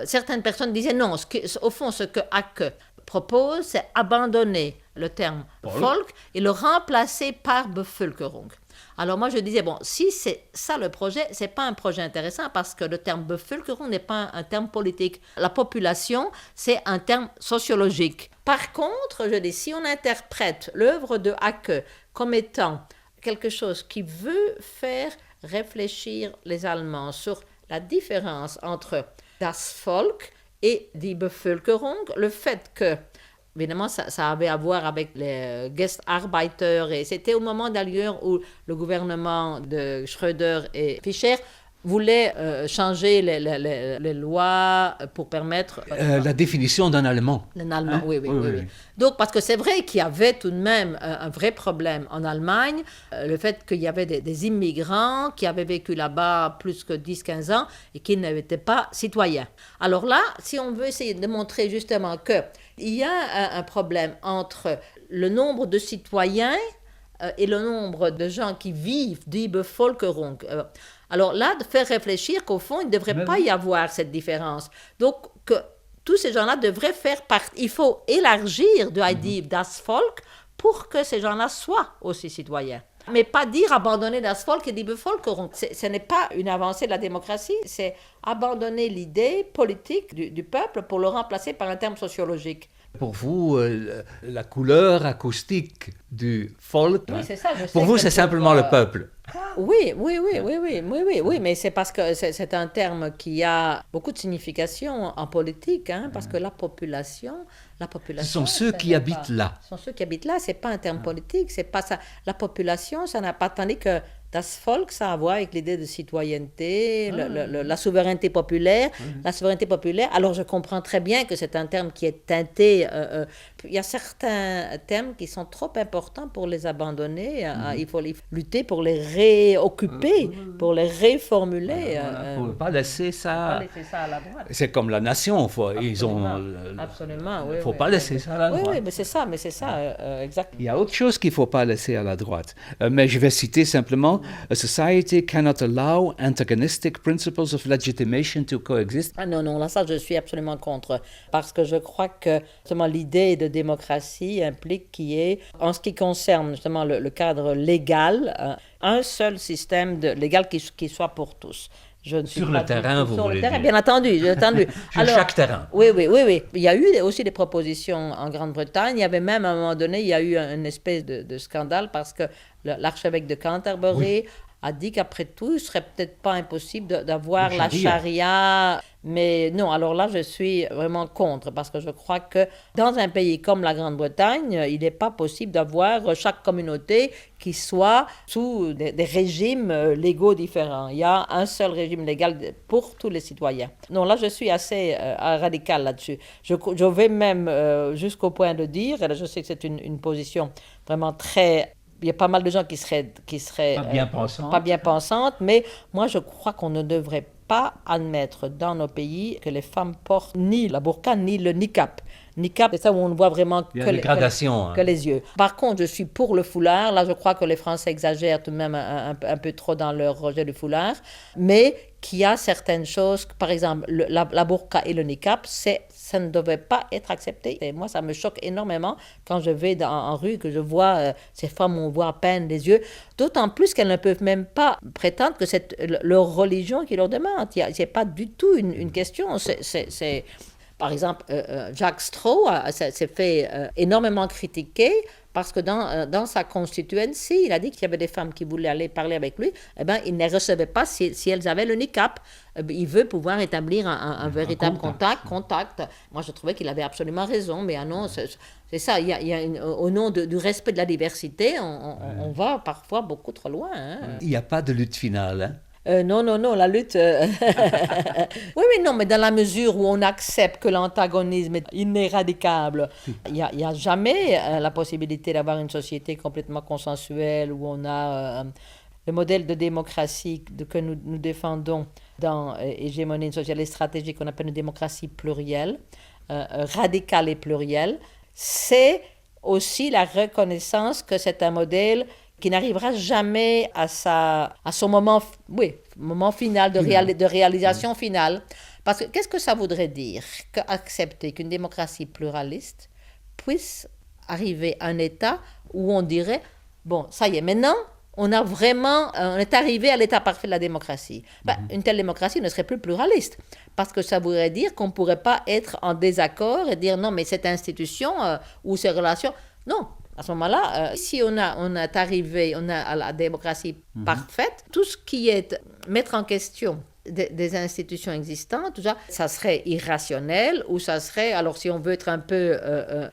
certaines personnes disaient non, au fond ce que Hake propose, c'est abandonner le terme folk et le remplacer par Bevölkerung. Alors moi je disais, bon, si c'est ça le projet, c'est pas un projet intéressant parce que le terme Bevölkerung n'est pas un terme politique. La population, c'est un terme sociologique. Par contre, je dis, si on interprète l'œuvre de Hake comme étant quelque chose qui veut faire réfléchir les Allemands sur la différence entre das Volk et die Bevölkerung, le fait que, évidemment, ça avait à voir avec les Gastarbeiter, et c'était au moment d'ailleurs où le gouvernement de Schröder et Fischer voulait changer les lois pour permettre... la définition d'un Allemand. Un Allemand, hein? Oui. Donc, parce que c'est vrai qu'il y avait tout de même un vrai problème en Allemagne, le fait qu'il y avait des immigrants qui avaient vécu là-bas plus que 10-15 ans et qui n'étaient pas citoyens. Alors là, si on veut essayer de montrer justement qu'il y a un problème entre le nombre de citoyens et le nombre de gens qui vivent, die Bevölkerung. Alors là, de faire réfléchir qu'au fond, il ne devrait pas y avoir cette différence. Donc, que tous ces gens-là devraient faire partie. Il faut élargir de Heidi das Volk pour que ces gens-là soient aussi citoyens. Mais pas dire abandonner das Volk et die Bevölkerung. Ce n'est pas une avancée de la démocratie, c'est abandonner l'idée politique du peuple pour le remplacer par un terme sociologique. Pour vous, la couleur acoustique du folk, oui, c'est ça, pour vous, c'est simplement le peuple. Oui, mais c'est parce que c'est un terme qui a beaucoup de signification en politique, hein, parce que la population... Ce sont ceux qui habitent là. Ce sont ceux qui habitent là, c'est pas un terme politique, c'est pas ça. La population, ça n'a pas... Tandis que Das Volk, ça a à voir avec l'idée de citoyenneté, la souveraineté populaire. La souveraineté populaire, alors je comprends très bien que c'est un terme qui est teinté. Il y a certains termes qui sont trop importants pour les abandonner. Il faut lutter pour les réoccuper, pour les réformuler. Il ne faut pas laisser ça. Pas laisser ça à la droite. C'est comme la nation. Absolument, Il ne faut pas laisser ça à la droite. Oui, mais c'est ça, exact. Il y a autre chose qu'il ne faut pas laisser à la droite. Mais je vais citer simplement: A society cannot allow antagonistic principles of legitimation to coexist. Ah non, là, ça, je suis absolument contre. Parce que je crois que, justement, l'idée de démocratie implique qu'il y ait, en ce qui concerne, justement, le cadre légal, un seul système légal qui soit pour tous. Sur le terrain, vous voulez dire. Bien entendu, Sur chaque terrain. Oui. Il y a eu aussi des propositions en Grande-Bretagne. Il y avait même, à un moment donné, il y a eu une espèce de scandale parce que l'archevêque de Canterbury a dit qu'après tout, ce serait peut-être pas impossible d'avoir la charia. Mais non, alors là, je suis vraiment contre, parce que je crois que dans un pays comme la Grande-Bretagne, il n'est pas possible d'avoir chaque communauté qui soit sous des régimes légaux différents. Il y a un seul régime légal pour tous les citoyens. Non, là, je suis assez radical là-dessus. Je vais même jusqu'au point de dire, et là, je sais que c'est une position vraiment très... Il y a pas mal de gens qui seraient pas bien pensantes, mais moi je crois qu'on ne devrait pas admettre dans nos pays que les femmes portent ni la burqa ni le niqab. Niqab, c'est ça où on ne voit vraiment que les yeux. Par contre, je suis pour le foulard. Là, je crois que les Français exagèrent tout de même un peu trop dans leur rejet du foulard, mais qu'il y a certaines choses, par exemple, la burqa et le niqab, ça ne devait pas être accepté. Et moi, ça me choque énormément quand je vais en rue, que je vois ces femmes, on voit à peine les yeux. D'autant plus qu'elles ne peuvent même pas prétendre que c'est leur religion qui leur demande. C'est pas du tout une question. Par exemple, Jacques Straw s'est fait énormément critiquer parce que dans sa constituency, il a dit qu'il y avait des femmes qui voulaient aller parler avec lui. Eh bien, il ne les recevait pas si elles avaient le niqab. Il veut pouvoir établir un véritable contact. Moi, je trouvais qu'il avait absolument raison, mais non, c'est ça. Au nom du respect de la diversité, on va parfois beaucoup trop loin. Hein. Il n'y a pas de lutte finale, hein? Non, la lutte... Oui, mais dans la mesure où on accepte que l'antagonisme est inéradicable, il n'y a jamais la possibilité d'avoir une société complètement consensuelle où on a le modèle de démocratie que nous défendons dans Hégémonie sociale et stratégique, qu'on appelle une démocratie plurielle, radicale et plurielle. C'est aussi la reconnaissance que c'est un modèle qui n'arrivera jamais à son moment final, de réalisation finale. Parce que qu'est-ce que ça voudrait dire? Accepter qu'une démocratie pluraliste puisse arriver à un état où on dirait, bon, ça y est, maintenant, on est arrivé à l'état parfait de la démocratie. Une telle démocratie ne serait plus pluraliste, parce que ça voudrait dire qu'on ne pourrait pas être en désaccord et dire, non, mais cette institution ou ces relations, non. À ce moment-là, si on est arrivé à la démocratie parfaite, tout ce qui est mettre en question des institutions existantes, tout ça, ça serait irrationnel, ou ça serait, alors si on veut être un peu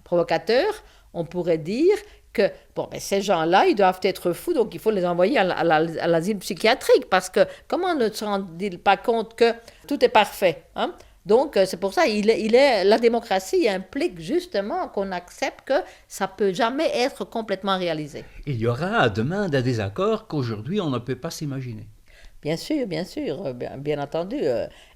provocateur, on pourrait dire que ces gens-là, ils doivent être fous, donc il faut les envoyer à l'asile psychiatrique, parce que comment ne se rendent-ils pas compte que tout est parfait, hein? Donc, c'est pour ça, la démocratie implique justement qu'on accepte que ça ne peut jamais être complètement réalisé. Il y aura demain des désaccords qu'aujourd'hui on ne peut pas s'imaginer. Bien sûr, bien entendu.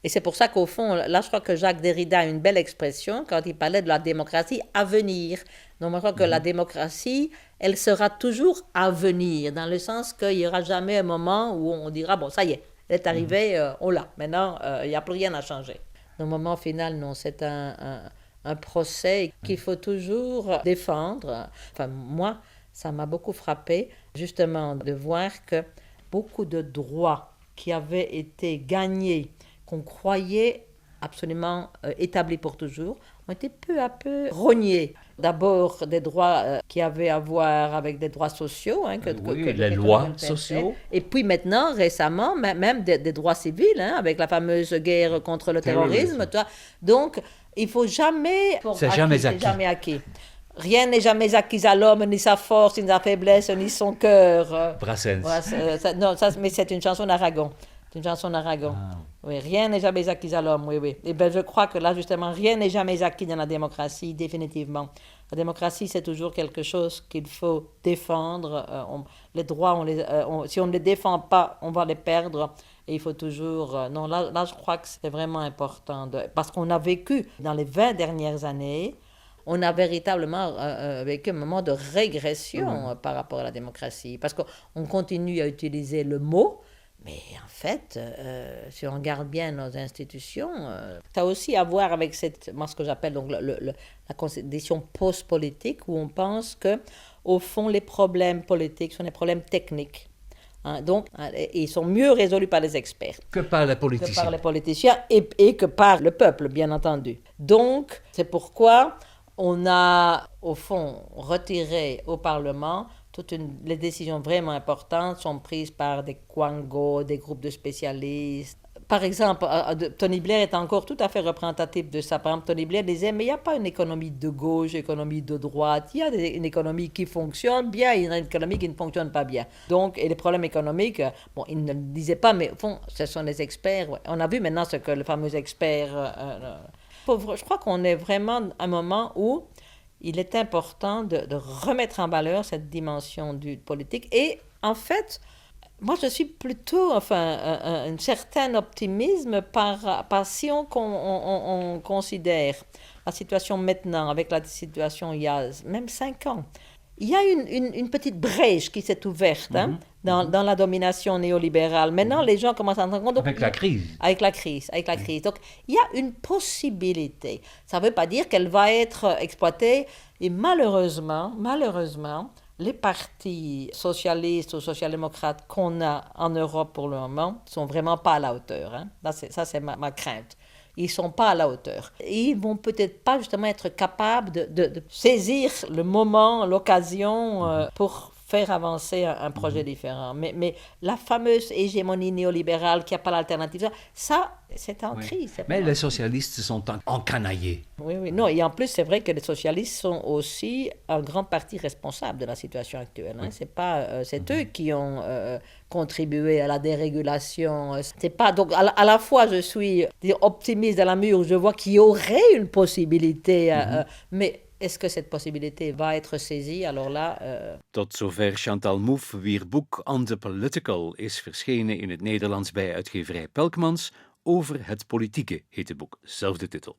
Et c'est pour ça qu'au fond, là, je crois que Jacques Derrida a une belle expression quand il parlait de la démocratie à venir. Donc, je crois que la démocratie, elle sera toujours à venir, dans le sens qu'il n'y aura jamais un moment où on dira, bon, ça y est, elle est arrivée, on l'a. Maintenant, il n'y a plus rien à changer. Au moment final, non, c'est un procès qu'il faut toujours défendre. Enfin, moi, ça m'a beaucoup frappé, justement, de voir que beaucoup de droits qui avaient été gagnés, qu'on croyait absolument établis pour toujours, ont été peu à peu rognés. D'abord, des droits qui avaient à voir avec des droits sociaux. Hein, les lois sociaux. Et puis maintenant, récemment, même des droits civils, hein, avec la fameuse guerre contre le terrorisme. Donc, il ne faut jamais... C'est jamais acquis. Rien n'est jamais acquis à l'homme, ni sa force, ni sa faiblesse, ni son cœur. Brassens. Non, mais c'est une chanson d'Aragon. C'est une chanson d'Aragon. Ah. Oui, rien n'est jamais acquis à l'homme, oui. Et bien, je crois que là, justement, rien n'est jamais acquis dans la démocratie, définitivement. La démocratie, c'est toujours quelque chose qu'il faut défendre. Les droits, si on ne les défend pas, on va les perdre. Et il faut toujours... non, là, je crois que c'est vraiment important. Parce qu'on a vécu, dans les 20 dernières années, on a véritablement vécu un moment de régression par rapport à la démocratie. Parce qu'on continue à utiliser le mot, mais en fait, si on regarde bien nos institutions, ça a aussi à voir avec ce que j'appelle donc, la condition post-politique, où on pense que, au fond, les problèmes politiques sont des problèmes techniques. Donc, ils sont mieux résolus par les experts. Que par les politiciens. Que par les politiciens et que par le peuple, bien entendu. Donc, c'est pourquoi on a, au fond, retiré au Parlement les décisions vraiment importantes sont prises par des quangos, des groupes de spécialistes. Par exemple, Tony Blair est encore tout à fait représentatif de ça. Par exemple, Tony Blair disait, mais il n'y a pas une économie de gauche, une économie de droite. Il y a une économie qui fonctionne bien, il y a une économie qui ne fonctionne pas bien. Donc, et les problèmes économiques, bon, il ne le disait pas, mais au fond, ce sont les experts. Ouais. On a vu maintenant ce que le fameux expert... je crois qu'on est vraiment à un moment où il est important de remettre en valeur cette dimension du politique. Et en fait, moi, je suis plutôt, un certain optimisme par si on considère la situation maintenant avec la situation il y a même 5 ans. Il y a une petite brèche qui s'est ouverte dans la domination néolibérale. Maintenant, les gens commencent à se rendre compte... Avec la crise. Avec la crise. Donc, il y a une possibilité. Ça ne veut pas dire qu'elle va être exploitée. Et malheureusement, les partis socialistes ou social-démocrates qu'on a en Europe pour le moment ne sont vraiment pas à la hauteur. Ça, c'est ma crainte. Ils ne sont pas à la hauteur. Ils ne vont peut-être pas justement être capables de saisir le moment, l'occasion pour faire avancer un projet différent. Mais la fameuse hégémonie néolibérale qui n'a pas l'alternative, ça, c'est en crise. Mais les socialistes sont encanaillés. Oui. Non, et en plus, c'est vrai que les socialistes sont aussi en grande partie responsables de la situation actuelle. Oui. C'est eux qui ont contribué à la dérégulation. C'est pas, donc, à la fois, je suis optimiste à la mesure où je vois qu'il y aurait une possibilité, mais est-ce que cette possibilité va être saisie? Alors là... Tot zover Chantal Mouffe, wier boek On the Political is verschenen in het Nederlands bij uitgeverij Pelkmans. Over het politieke heet het boek, zelfde titel.